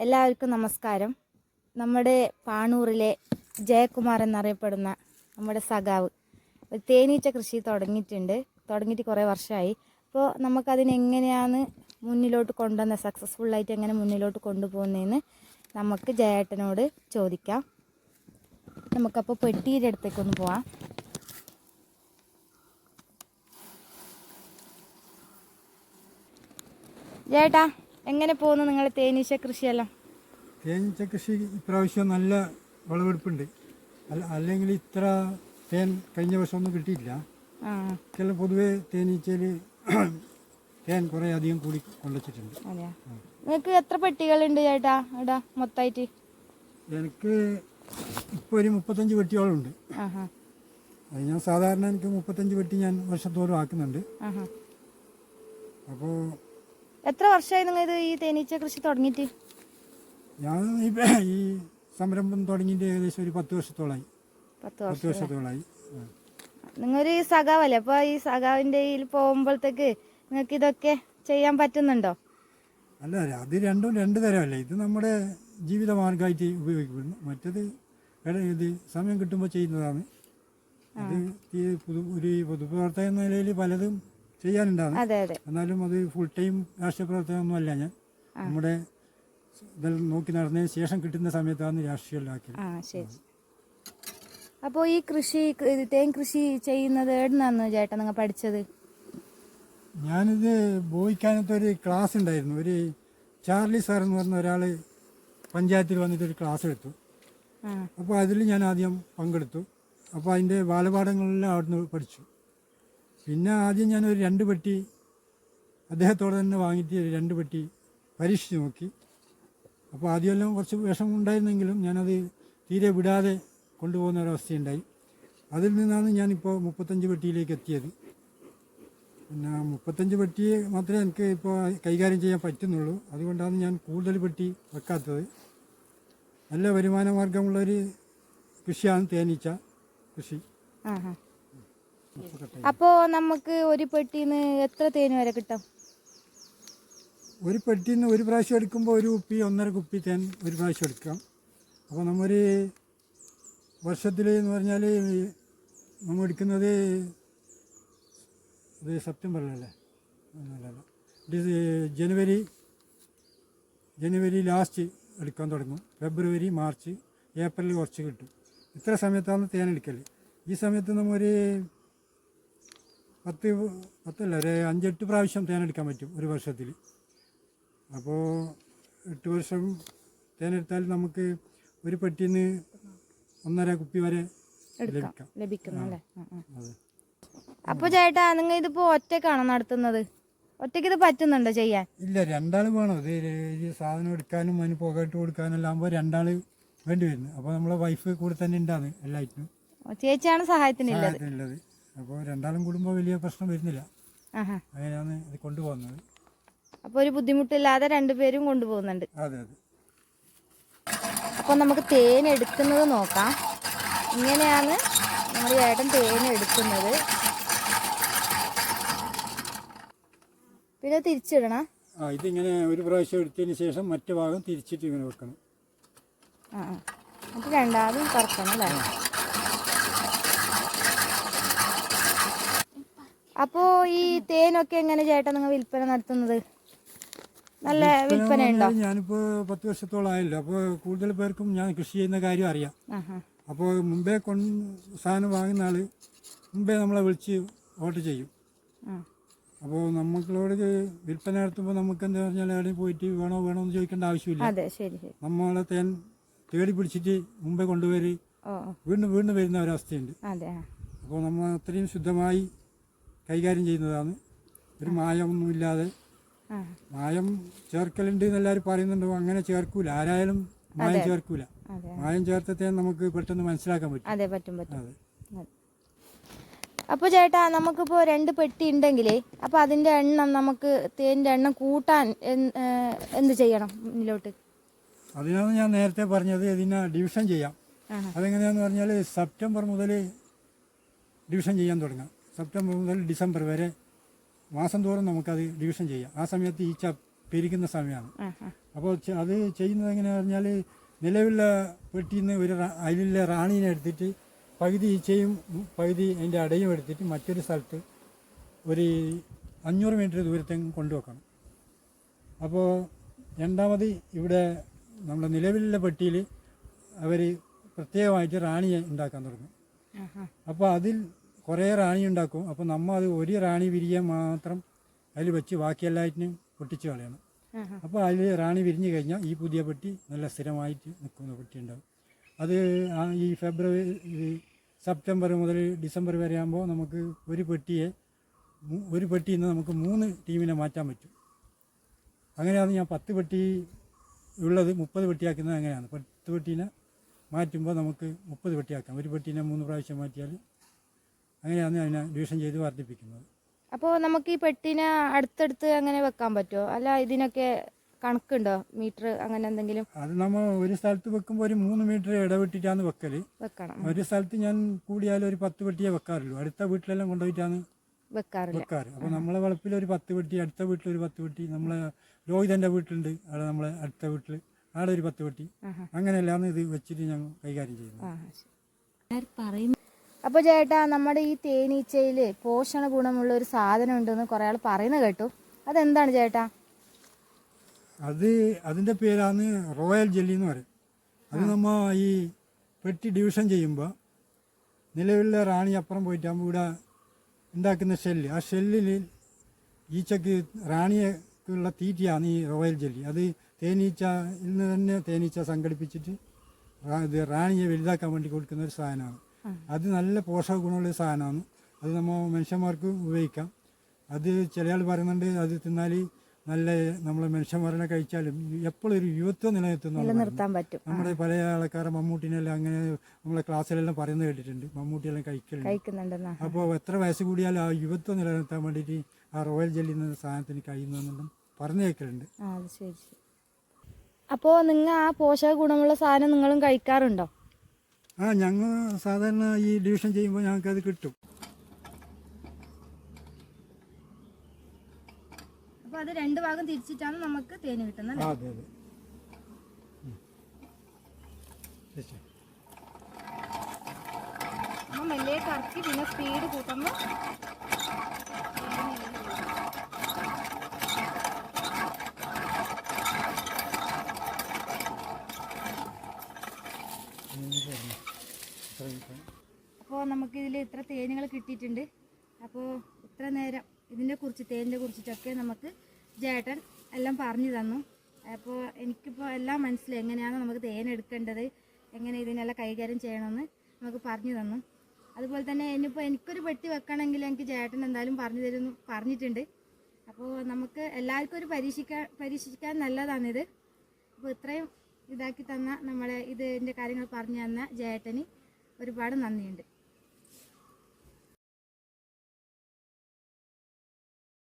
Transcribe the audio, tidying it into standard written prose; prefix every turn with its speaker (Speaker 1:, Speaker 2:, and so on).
Speaker 1: എല്ലാവർക്കും നമസ്കാരം. നമ്മുടെ പാണൂറിലെ ജയകുമാർ എന്നറിയപ്പെടുന്ന നമ്മുടെ സഖാവ് ഒരു തേനീച്ച കൃഷി തുടങ്ങിയിട്ട് കുറേ വർഷമായി. അപ്പോൾ നമുക്കതിനെങ്ങനെയാണ് മുന്നിലോട്ട് കൊണ്ടുവന്ന സക്സസ്ഫുള്ളായിട്ട് എങ്ങനെ മുന്നിലോട്ട് കൊണ്ടുപോകുന്നതെന്ന് നമുക്ക് ജയേട്ടനോട് ചോദിക്കാം. നമുക്കപ്പോൾ പെട്ടിയുടെ അടുത്തേക്കൊന്ന് പോവാം. ജയേട്ടാ, എങ്ങനെ പോകുന്നു നിങ്ങളുടെ തേനീച്ച കൃഷിയെല്ലാം?
Speaker 2: തേനീച്ച കൃഷി ഇപ്രാവശ്യം നല്ല വിളവെടുപ്പുണ്ട്. അല്ലെങ്കിൽ ഇത്ര തേൻ കഴിഞ്ഞ വർഷമൊന്നും കിട്ടിയില്ല. ചില പൊതുവെ തേനീച്ചയിൽ തേൻ കുറേ അധികം കൂടി കൊണ്ടുവച്ചിട്ടുണ്ട്.
Speaker 1: നിങ്ങൾക്ക് എത്ര പെട്ടികളുണ്ട് ചേട്ടാ ഇവിടെ മൊത്തമായിട്ട്?
Speaker 2: എനിക്ക് ഇപ്പോൾ ഒരു 35 പെട്ടിയോളമുണ്ട്. അത് ഞാൻ സാധാരണ എനിക്ക് 35 പെട്ടി ഞാൻ വർഷത്തോറും ആക്കുന്നുണ്ട്. അപ്പോൾ
Speaker 1: എത്ര വർഷമായി നിങ്ങൾ ഇത് ഈ തേനീച്ച കൃഷി തുടങ്ങിയിട്ട്?
Speaker 2: ഞാൻ ഈ സംരംഭം തുടങ്ങിയിട്ട് ഏകദേശം ഒരു 10 വർഷത്തോളമായി. 10 വർഷത്തോളമായി.
Speaker 1: നിങ്ങളൊരു സഖാവല്ലേ, അപ്പോൾ ഈ സഖാവിൻ്റെ പോകുമ്പോഴത്തേക്ക് നിങ്ങൾക്ക് ഇതൊക്കെ ചെയ്യാൻ പറ്റുന്നുണ്ടോ?
Speaker 2: അല്ല, അത് രണ്ടും രണ്ട് തരമല്ലേ. ഇത് നമ്മുടെ ജീവിത മാർഗമായിട്ട് ഉപയോഗിക്കുന്നു. മറ്റത് ഇത് സമയം കിട്ടുമ്പോൾ ചെയ്യുന്നതാണ്. അത് ഒരു പൊതുപ്രവർത്തക എന്ന നിലയിൽ പലതും ചെയ്യാനുണ്ടാകും. എന്നാലും അത് ഫുൾ ടൈം രാഷ്ട്രീയ പ്രവർത്തകനൊന്നും അല്ല ഞാൻ. നമ്മുടെ ഇതെല്ലാം നോക്കി നടന്നതിന് ശേഷം കിട്ടുന്ന സമയത്താണ് രാഷ്ട്രീയത്തിലാക്കിയത്.
Speaker 1: ശരി. അപ്പോൾ ഈ കൃഷി തേൻ കൃഷി ചെയ്യുന്നത് എവിടുന്നാണ് ചേട്ടാ നിങ്ങൾ പഠിച്ചത്?
Speaker 2: ഞാനിത് ബോയിക്കാനത്ത് ഒരു ക്ലാസ് ഉണ്ടായിരുന്നു. ഒരു ചാർലി സാർ എന്ന് പറഞ്ഞ ഒരാൾ പഞ്ചായത്തിൽ വന്നിട്ടൊരു ക്ലാസ് എടുത്തു. അപ്പോൾ അതിൽ ഞാൻ ആദ്യം പങ്കെടുത്തു. അപ്പോൾ അതിൻ്റെ ബാലപാഠങ്ങളെല്ലാം അവിടുന്ന് പഠിച്ചു. പിന്നെ ആദ്യം ഞാനൊരു 2 പെട്ടി അദ്ദേഹത്തോടെ തന്നെ വാങ്ങിയിട്ട് 2 പെട്ടി പരീക്ഷിച്ച് നോക്കി. അപ്പോൾ ആദ്യമെല്ലാം കുറച്ച് വിഷം ഉണ്ടായിരുന്നെങ്കിലും ഞാനത് തീരെ വിടാതെ കൊണ്ടുപോകുന്ന ഒരവസ്ഥയുണ്ടായി. അതിൽ നിന്നാണ് ഞാനിപ്പോൾ 35 പെട്ടിയിലേക്ക് എത്തിയത്. പിന്നെ 35 പെട്ടി മാത്രമേ എനിക്ക് ഇപ്പോൾ കൈകാര്യം ചെയ്യാൻ പറ്റുന്നുള്ളൂ. അതുകൊണ്ടാണ് ഞാൻ കൂടുതൽ പെട്ടി വെക്കാത്തത്. നല്ല വരുമാന മാർഗമുള്ളൊരു കൃഷിയാണ് തേനീച്ച കൃഷി.
Speaker 1: അപ്പോൾ നമുക്ക് ഒരു പെട്ടിന്ന് എത്ര തേൻ വരെ കിട്ടും?
Speaker 2: ഒരു പെട്ടിന്ന് ഒരു പ്രാവശ്യം എടുക്കുമ്പോൾ 1 കുപ്പി 1.5 കുപ്പി തേൻ ഒരു പ്രാവശ്യം എടുക്കാം. അപ്പോൾ നമ്മൊരു വർഷത്തിൽ എന്ന് പറഞ്ഞാൽ നമ്മൾ എടുക്കുന്നത് ഇത് സെപ്റ്റംബറിലല്ലേ, ജനുവരി ലാസ്റ്റ് എടുക്കാൻ തുടങ്ങും. ഫെബ്രുവരി, മാർച്ച്, ഏപ്രിൽ കുറച്ച് കിട്ടും. ഇത്ര സമയത്താണ് തേൻ എടുക്കൽ. ഈ സമയത്ത് നമ്മൊരു 10 ഒരു 5-8 പ്രാവശ്യം തേനെടുക്കാൻ പറ്റും ഒരു വർഷത്തിൽ. അപ്പോൾ 8 വർഷം തേനെടുത്താൽ നമുക്ക് ഒരു പെട്ടിന്ന് 1.5 കുപ്പി വരെ
Speaker 1: ലഭിക്കും. അപ്പോൾ ചേട്ടാ, നിങ്ങൾ ഇതിപ്പോൾ ഒറ്റക്കാണോ നടത്തുന്നത്? ഒറ്റയ്ക്ക് ഇത് പറ്റുന്നുണ്ടോ ചെയ്യാൻ?
Speaker 2: ഇല്ല, 2 ആൾ വേണം. ഇത് സാധനം എടുക്കാനും അതിന് പുകയിട്ട് കൊടുക്കാനെല്ലാം ആകുമ്പോൾ 2 ആൾ വേണ്ടി വരുന്നു. അപ്പോൾ നമ്മളെ വൈഫ് കൂടെ തന്നെ ഉണ്ടാകും എല്ലാറ്റിനും.
Speaker 1: ചേച്ചിയാണ് സഹായത്തിനുള്ളത്.
Speaker 2: അപ്പോൾ 2 ആളും കൂടുമ്പോൾ വലിയ പ്രശ്നം വരുന്നില്ല. അങ്ങനെയാണ് ഇത് കൊണ്ടുപോകുന്നത്.
Speaker 1: അപ്പോൾ ഒരു ബുദ്ധിമുട്ടില്ലാതെ 2 പേരും കൊണ്ടുപോകുന്നുണ്ട്.
Speaker 2: അതെ.
Speaker 1: അപ്പോൾ നമുക്ക് തേൻ എടുക്കുന്നത് നോക്കാം. ഇങ്ങനെയാണ് നമ്മുടെ ചേട്ടൻ തേൻ എടുക്കുന്നത്. പിന്നെ തിരിച്ചിടണം.
Speaker 2: ഇതിങ്ങനെ ഒരു പ്രാവശ്യം എടുത്തതിന് ശേഷം മറ്റു ഭാഗം തിരിച്ചിട്ട് ഇങ്ങനെ വെക്കണം.
Speaker 1: എന്നിട്ട് രണ്ടാമതും കറക്കണം അല്ലേ? അപ്പോൾ ഈ തേനൊക്കെ എങ്ങനെ ചേട്ടാ നിങ്ങൾ വിൽപ്പന നടത്തുന്നത്? നല്ല വിൽപ്പന ഉണ്ടോ?
Speaker 2: ഞാനിപ്പോൾ 10 വർഷത്തോളം ആയല്ലോ. അപ്പോൾ കൂടുതൽ പേർക്കും ഞാൻ കൃഷി ചെയ്യുന്ന കാര്യം അറിയാം. അപ്പോൾ മുമ്പേ സാധനം വാങ്ങുന്ന ആൾ മുമ്പേ നമ്മളെ വിളിച്ച് ഓർഡർ ചെയ്യും. അപ്പോൾ നമ്മളോട് വിൽപ്പന നടത്തുമ്പോൾ നമുക്ക് എന്താ പറഞ്ഞാൽ എവിടെ പോയിട്ട് വേണോ എന്ന് ചോദിക്കേണ്ട ആവശ്യമില്ല. നമ്മളെ തേൻ തേടി പിടിച്ചിട്ട് മുമ്പേ കൊണ്ടുവരി വീണ്ടും വരുന്ന ഒരവസ്ഥയുണ്ട്. അപ്പോൾ നമ്മൾ അത്രയും ശുദ്ധമായി കൈകാര്യം ചെയ്യുന്നതാണ്. ഒരു മായമൊന്നുമില്ലാതെ. മായം ചേർക്കലുണ്ട് എന്നെല്ലാവരും പറയുന്നുണ്ടോ? അങ്ങനെ ചേർക്കൂല. ആരായാലും മായം ചേർക്കൂല. മായം ചേർത്തത്തെ നമുക്ക് പെട്ടെന്ന് മനസ്സിലാക്കാൻ പറ്റും. അതെ.
Speaker 1: അപ്പോൾ ചേട്ടാ, നമുക്കിപ്പോൾ 2 പെട്ടി ഉണ്ടെങ്കിൽ അപ്പോൾ അതിൻ്റെ എണ്ണം നമുക്ക് തേൻ്റെ എണ്ണം കൂട്ടാൻ എന്ത് ചെയ്യണം മുന്നിലോട്ട്?
Speaker 2: അതിനാണ് ഞാൻ നേരത്തെ പറഞ്ഞത്. ഇതിനെ ഡിവിഷൻ ചെയ്യാം. അതെങ്ങനെയാണെന്ന് പറഞ്ഞാൽ സെപ്റ്റംബർ മുതൽ ഡിവിഷൻ ചെയ്യാൻ തുടങ്ങാം. സെപ്റ്റംബർ മുതൽ ഡിസംബർ വരെ മാസം തോറും നമുക്കത് ഡിവിഷൻ ചെയ്യാം. ആ സമയത്ത് ഈച്ച പെരുകുന്ന സമയമാണ്. അപ്പോൾ അത് ചെയ്യുന്നത് എങ്ങനെയാണെന്ന് പറഞ്ഞാൽ നിലവിലുള്ള പെട്ടിയിൽ നിന്ന് അതിലുള്ള റാണീനെ എടുത്തിട്ട് പകുതി ഈച്ചയും പകുതി അതിൻ്റെ അടയും എടുത്തിട്ട് മറ്റൊരു സ്ഥലത്ത് ഒരു 500 മീറ്റർ ദൂരത്തേക്ക് കൊണ്ടുവെക്കണം. അപ്പോൾ രണ്ടാമത് ഇവിടെ നമ്മുടെ നിലവിലുള്ള പെട്ടിയിൽ അവർ പ്രത്യേകമായിട്ട് റാണിയെ ഉണ്ടാക്കാൻ തുടങ്ങും. അപ്പോൾ അതിൽ കുറേ റാണി ഉണ്ടാക്കും. അപ്പോൾ നമ്മൾ അത് ഒരു റാണി വിരിയാൻ മാത്രം അതിൽ വെച്ച് ബാക്കിയെല്ലാറ്റിനും പൊട്ടിച്ച് കളയണം. അപ്പോൾ അതിൽ റാണി വിരിഞ്ഞു കഴിഞ്ഞാൽ ഈ പുതിയ പെട്ടി നല്ല സ്ഥിരമായിട്ട് നിൽക്കുന്ന പെട്ടി ഉണ്ടാകും. അത് ഈ സെപ്റ്റംബർ മുതൽ ഡിസംബർ വരെ ആകുമ്പോൾ നമുക്ക് ഒരു പെട്ടിയിൽ നിന്ന് നമുക്ക് 3 ടീമിനെ മാറ്റാൻ പറ്റും. അങ്ങനെയാണ് ഞാൻ 10 പെട്ടി ഉള്ളത് 30 പെട്ടിയാക്കുന്നത്. അങ്ങനെയാണ് 10 പെട്ടീനെ മാറ്റുമ്പോൾ നമുക്ക് 30 പെട്ടിയാക്കാം. ഒരു പെട്ടീനെ 3 പ്രാവശ്യം മാറ്റിയാൽ അങ്ങനെയാണ് അതിനെ ഡിവിഷൻ ചെയ്ത് വർദ്ധിപ്പിക്കുന്നത്.
Speaker 1: അപ്പോൾ നമുക്ക് ഈ പെട്ടിനെ അടുത്തടുത്ത് അങ്ങനെ വെക്കാൻ പറ്റുമോ? അല്ല ഇതിനൊക്കെ കണക്കുണ്ടോ, മീറ്റർ അങ്ങനെ എന്തെങ്കിലും?
Speaker 2: അത് നമ്മൾ ഒരു സ്ഥലത്ത് വെക്കുമ്പോൾ ഒരു 3 മീറ്റർ ഇടവിട്ടിട്ടാണ് വെക്കണം. ഒരു സ്ഥലത്ത് ഞാൻ കൂടിയാലും ഒരു 10 പെട്ടിയെ വെക്കാറുള്ളൂ. അടുത്ത വീട്ടിലെല്ലാം കൊണ്ടുപോയിട്ടാണ് വെക്കാറ്. അപ്പോൾ നമ്മളെ വളപ്പിൽ ഒരു 10 പെട്ടി, അടുത്ത വീട്ടിൽ ഒരു 10 പെട്ടി, നമ്മളെ രോഹിതൻ്റെ വീട്ടിലുണ്ട്, അവിടെ നമ്മളെ അടുത്ത വീട്ടിൽ അവിടെ ഒരു 10 പെട്ടി, അങ്ങനെയല്ലാന്ന് ഇത് വെച്ചിട്ട് ഞങ്ങൾ കൈകാര്യം ചെയ്യുന്നത്.
Speaker 1: അപ്പോൾ ചേട്ടാ, നമ്മുടെ ഈ തേനീച്ചയിൽ പോഷണ ഗുണമുള്ള ഒരു സാധനം ഉണ്ടെന്ന് കുറേ ആൾ പറയുന്നത് കേട്ടു. അതെന്താണ് ചേട്ടാ?
Speaker 2: അതിൻ്റെ പേരാണ് റോയൽ ജെല്ലി എന്ന് പറയും. അത് നമ്മൾ ഈ പെട്ടി ഡിവിഷൻ ചെയ്യുമ്പോൾ നിലവിലുള്ള റാണി അപ്പുറം പോയിട്ടാകുമ്പോൾ ഇവിടെ ഉണ്ടാക്കുന്ന ഷെല്ല്, ആ ഷെല്ലിൽ ഈച്ചക്ക് റാണിയൊക്കെയുള്ള തീറ്റയാണ് ഈ റോയൽ ജെല്ലി. അത് തേനീച്ചയിൽ നിന്ന് തന്നെ തേനീച്ച സംഘടിപ്പിച്ചിട്ട് ഇത് റാണിയെ വലുതാക്കാൻ വേണ്ടി കൊടുക്കുന്ന ഒരു സാധനമാണ്. അത് നല്ല പോഷക ഗുണമുള്ള സാധനമാണ്. അത് നമ്മൾ മനുഷ്യന്മാർക്ക് ഉപയോഗിക്കാം. അത് ചില ആൾ പറയുന്നുണ്ട് അത് തിന്നാൽ നല്ല നമ്മളെ മനുഷ്യന്മാരെ കഴിച്ചാലും എപ്പോഴും ഒരു യുവത്വം
Speaker 1: നിലനിർത്താൻ പറ്റും.
Speaker 2: നമ്മുടെ പല ആൾക്കാരെ മമ്മൂട്ടിനെല്ലാം അങ്ങനെ നമ്മളെ ക്ലാസ്സിലെല്ലാം പറയുന്നത് കേട്ടിട്ടുണ്ട്, മമ്മൂട്ടിയെല്ലാം കഴിക്കുന്നുണ്ട്. അപ്പോൾ എത്ര വയസ്സ് കൂടിയാലും ആ യുവത്വം നിലനിർത്താൻ വേണ്ടിയിട്ട് ആ റോയൽ ജെല്ലി എന്ന സാധനത്തിന് കഴിയുന്നെന്നും പറഞ്ഞു കേൾക്കലുണ്ട്.
Speaker 1: അപ്പോൾ നിങ്ങൾ ആ പോഷക ഗുണമുള്ള സാധനം നിങ്ങളും കഴിക്കാറുണ്ടോ?
Speaker 2: ഞങ്ങൾ സാധാരണ ഈ ഡിവിഷൻ ചെയ്യുമ്പോൾ ഞങ്ങൾക്കത് കിട്ടും.
Speaker 1: അപ്പോൾ അത് 2 ഭാഗം തിരിച്ചിട്ടാണ് നമുക്ക് തേന് കിട്ടുന്നത്.
Speaker 2: അതെ അതെ.
Speaker 1: അപ്പോൾ മെല്ലെ കറക്കി പിന്നെ സ്പീഡ് കൂട്ടുമ്പോൾ അപ്പോൾ നമുക്കിതിൽ ഇത്ര തേനുകൾ കിട്ടിയിട്ടുണ്ട്. അപ്പോൾ ഇത്ര നേരം തേനിനെ കുറിച്ചിട്ടൊക്കെ നമുക്ക് ചേട്ടൻ എല്ലാം പറഞ്ഞു തന്നു. അപ്പോൾ എനിക്കിപ്പോൾ എല്ലാം മനസ്സിലായി എങ്ങനെയാണ് നമുക്ക് തേൻ എടുക്കേണ്ടത്, എങ്ങനെ ഇതിനെല്ലാം കൈകാര്യം ചെയ്യണമെന്ന് നമുക്ക് പറഞ്ഞു തന്നു. അതുപോലെ തന്നെ ഇനിയിപ്പോൾ എനിക്കൊരു പെട്ടി വെക്കണമെങ്കിൽ എനിക്ക് ചേട്ടൻ എന്തായാലും പറഞ്ഞിട്ടുണ്ട്. അപ്പോൾ നമുക്ക് എല്ലാവർക്കും ഒരു പരീക്ഷിക്കാൻ നല്ലതാണിത്. അപ്പോൾ ഇത്രയും ഇതാക്കി തന്ന ഇതിൻ്റെ കാര്യങ്ങൾ പറഞ്ഞു തന്ന ചേട്ടന് ഒരുപാട് നന്ദിയുണ്ട്.